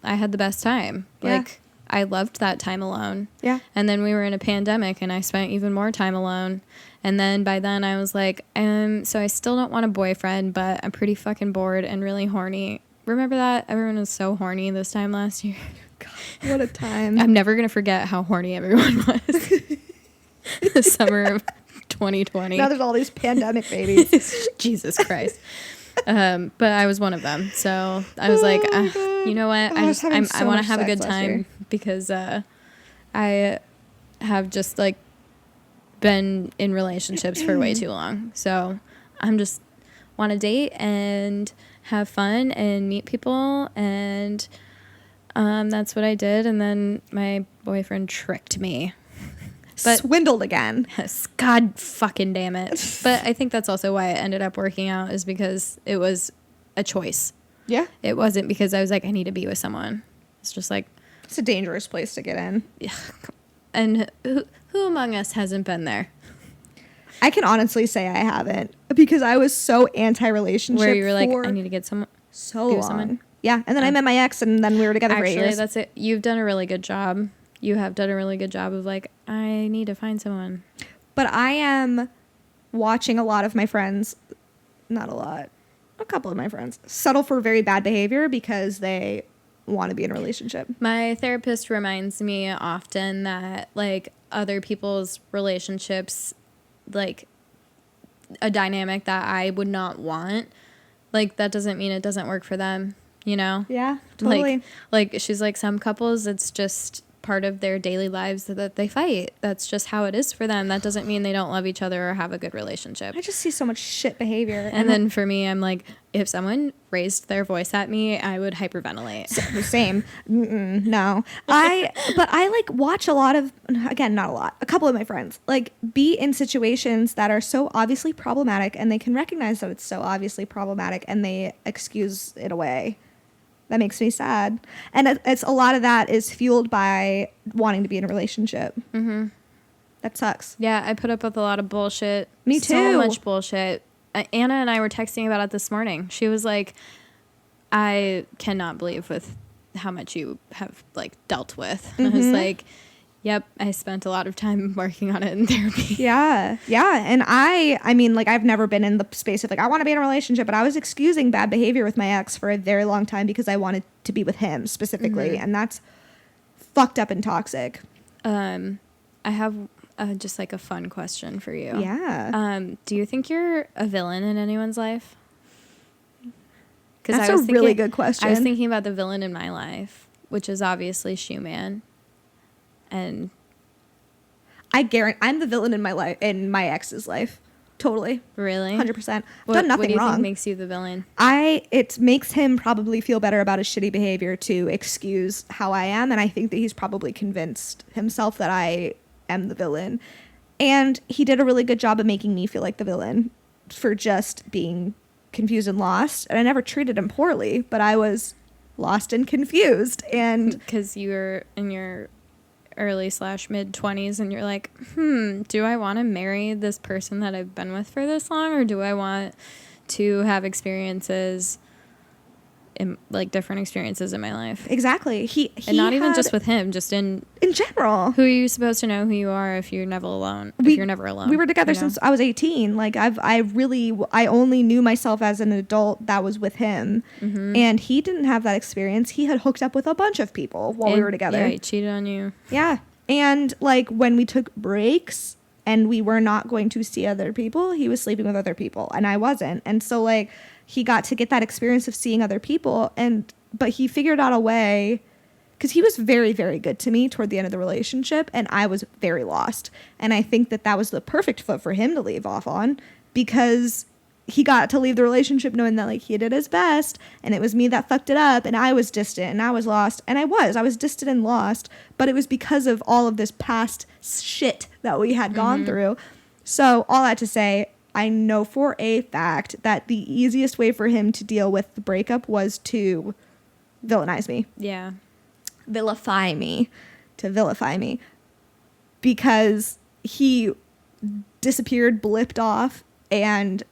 I had the best time. Yeah. Like, I loved that time alone. Yeah. And then we were in a pandemic, and I spent even more time alone. And then by then I was like, so I still don't want a boyfriend, but I'm pretty fucking bored and really horny. Remember that? Everyone was so horny this time last year. God, what a time. I'm never going to forget how horny everyone was. The summer of 2020. Now there's all these pandemic babies. Jesus Christ. But I was one of them. So I was like, you know what? I want to have a good time because I have just like been in relationships for way too long. So I'm just want to date and have fun and meet people, and that's what I did. And then my boyfriend tricked me. But swindled again. Yes, God fucking damn it. But I think that's also why it ended up working out, is because it was a choice. Yeah. It wasn't because I was like, I need to be with someone. It's just like, it's a dangerous place to get in. Yeah. And who among us hasn't been there? I can honestly say I haven't, because I was so anti-relationship. Where you were like, I need to get someone. So long. Someone. Yeah. And then I met my ex, and then we were together for 8 years. Actually, that's it. You've done a really good job. You have done a really good job of like, I need to find someone. But I am watching a lot of my friends, not a lot, a couple of my friends, settle for very bad behavior because they want to be in a relationship. My therapist reminds me often that like other people's relationships, like a dynamic that I would not want, like that doesn't mean it doesn't work for them, you know? Yeah, totally. Like she's like, some couples, it's just part of their daily lives that they fight. That's just how it is for them. That doesn't mean they don't love each other or have a good relationship. I just see so much shit behavior. And then for me, I'm like, if someone raised their voice at me, I would hyperventilate. Same. No. But I like watch a lot of, again, not a lot, a couple of my friends like be in situations that are so obviously problematic, and they can recognize that it's so obviously problematic, and they excuse it away. That makes me sad. And it's a lot of that is fueled by wanting to be in a relationship. Mm-hmm. That sucks. Yeah, I put up with a lot of bullshit. Me too. So much bullshit. Anna and I were texting about it this morning. She was like, I cannot believe with how much you have like dealt with. And I was like, yep, I spent a lot of time working on it in therapy. Yeah. Yeah. And I mean, like, I've never been in the space of like, I want to be in a relationship, but I was excusing bad behavior with my ex for a very long time because I wanted to be with him specifically. Mm-hmm. And that's fucked up and toxic. I have just like a fun question for you. Yeah. Do you think you're a villain in anyone's life? That's a really good question. I was thinking about the villain in my life, which is obviously Shoe Man. And I guarantee I'm the villain in my life, in my ex's life. Totally. Really? 100%. Done nothing wrong. What do you think makes you the villain? It makes him probably feel better about his shitty behavior to excuse how I am. And I think that he's probably convinced himself that I am the villain. And he did a really good job of making me feel like the villain for just being confused and lost. And I never treated him poorly, but I was lost and confused. And because you were in your early/mid 20s and you're like, do I want to marry this person that I've been with for this long, or do I want to have experiences in like different experiences in my life? Exactly. He and not even just with him, just in general. Who are you supposed to know who you are if you're never alone? You're never alone. We were together since I was 18. Like I only knew myself as an adult that was with him. Mm-hmm. And he didn't have that experience. He had hooked up with a bunch of people while we were together. Yeah, he cheated on you. Yeah. And like when we took breaks and we were not going to see other people, he was sleeping with other people and I wasn't. And so like he got to get that experience of seeing other people, and but he figured out a way, because he was very, very good to me toward the end of the relationship, and I was very lost. And I think that was the perfect foot for him to leave off on, because he got to leave the relationship knowing that, like, he did his best, and it was me that fucked it up, and I was distant, and I was lost, and I was distant and lost, but it was because of all of this past shit that we had gone through. So all that to say, I know for a fact that the easiest way for him to deal with the breakup was to villainize me. Yeah. Vilify me. Because he disappeared, blipped off, and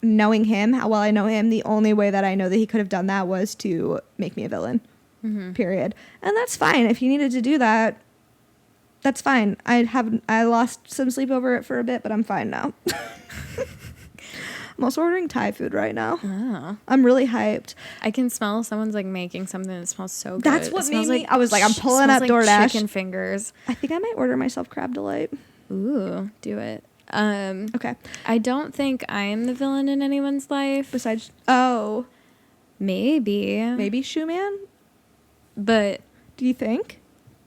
knowing him, how well I know him, the only way that I know that he could have done that was to make me a villain. Period. And that's fine. If he needed to do that, that's fine. I lost some sleep over it for a bit, but I'm fine now. I'm also ordering Thai food right now. Oh. I'm really hyped. I can smell someone's like making something that smells so good. That's what made me. Like, I was like, I'm pulling up like DoorDash. Chicken fingers. I think I might order myself crab delight. Ooh, do it. Okay. I don't think I am the villain in anyone's life. Besides, maybe Shoe Man. But Do you think?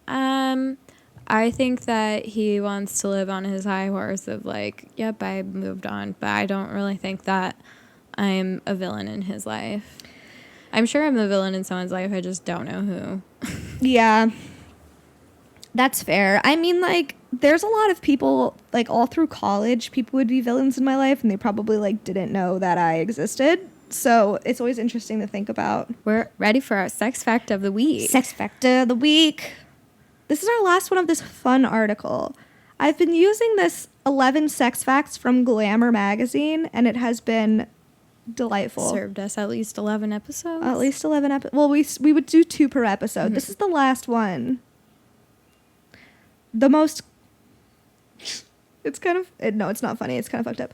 I think that he wants to live on his high horse of like, yep, I moved on, but I don't really think that I'm a villain in his life. I'm sure I'm the villain in someone's life. I just don't know who. Yeah. That's fair. I mean, like, there's a lot of people, like, all through college, people would be villains in my life, and they probably, like, didn't know that I existed. So it's always interesting to think about. We're ready for our sex fact of the week. Sex fact of the week. This is our last one of this fun article. I've been using this 11 sex facts from Glamour magazine, and it has been delightful. Served us at least 11 episodes. At least 11 episodes. Well, we would do 2 per episode. Mm-hmm. This is the last one. The most... It's kind of... No, it's not funny. It's kind of fucked up.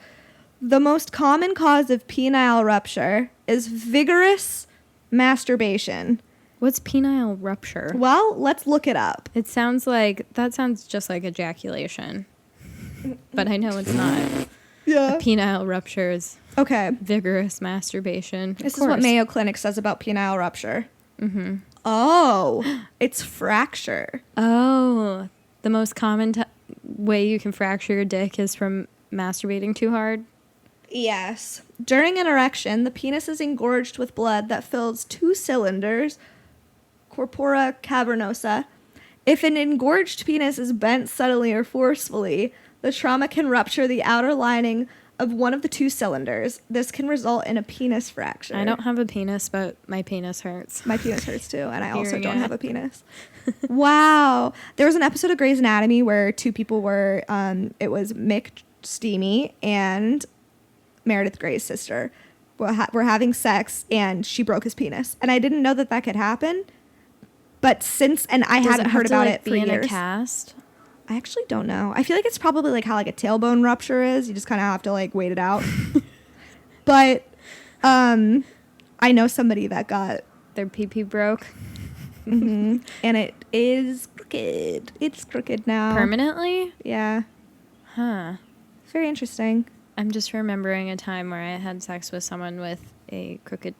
The most common cause of penile rupture is vigorous masturbation. What's penile rupture? Well, let's look it up. It sounds like... That sounds just like ejaculation. But I know it's not. Yeah. A penile rupture is... Okay. Vigorous masturbation. This is what Mayo Clinic says about penile rupture. Mm-hmm. Oh, it's fracture. Oh, the most common way you can fracture your dick is from masturbating too hard? Yes. During an erection, the penis is engorged with blood that fills 2 cylinders, corpora cavernosa. If an engorged penis is bent suddenly or forcefully, the trauma can rupture the outer lining of one of the 2 cylinders. This can result in a penis fracture. I don't have a penis, but my penis hurts. My penis hurts too, and I also don't have a penis. Wow. There was an episode of Grey's Anatomy where 2 people were, it was Mick Steamy and Meredith Grey's sister were having sex, and she broke his penis. And I didn't know that could happen, but I hadn't heard about it for years. In a cast? I actually don't know. I feel like it's probably like how like a tailbone rupture is. You just kind of have to like wait it out. But I know somebody that got their pee-pee broke. Mm-hmm. And it is crooked. It's crooked now. Permanently? Yeah. Huh. It's very interesting. I'm just remembering a time where I had sex with someone with a crooked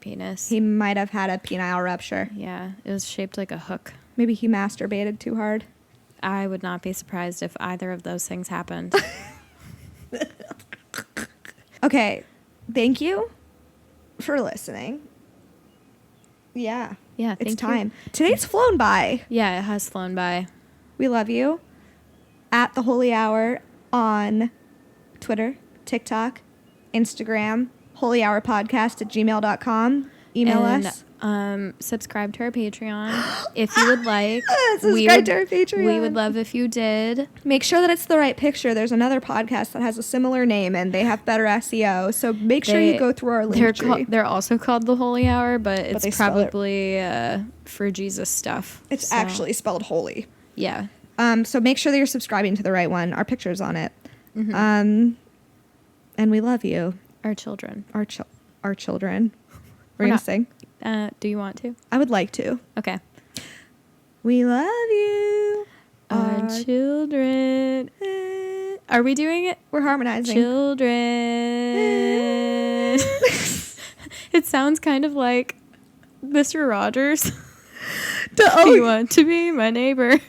penis. He might have had a penile rupture. Yeah. It was shaped like a hook. Maybe he masturbated too hard. I would not be surprised if either of those things happened. Okay. Thank you for listening. Yeah. Yeah, it's time. Today's flown by. Yeah, it has flown by. We love you. At the Holy Hour on Twitter, TikTok, Instagram, hoelyhourpodcast@gmail.com. Email us. Subscribe to our Patreon if you would like. Subscribe to our Patreon. We would love if you did. Make sure that it's the right picture. There's another podcast that has a similar name, and they have better SEO. So make sure you go through our link tree. They're also called the Holy Hour, but it's probably for Jesus stuff. It's actually spelled holy. Yeah. So make sure that you're subscribing to the right one. Our picture's on it. Mm-hmm. And we love you. Our children. Our children. We're going to sing. Do you want to? I would like to. Okay. We love you. Our children. Are we doing it? We're harmonizing. Children. It sounds kind of like Mr. Rogers. Do you want to be my neighbor?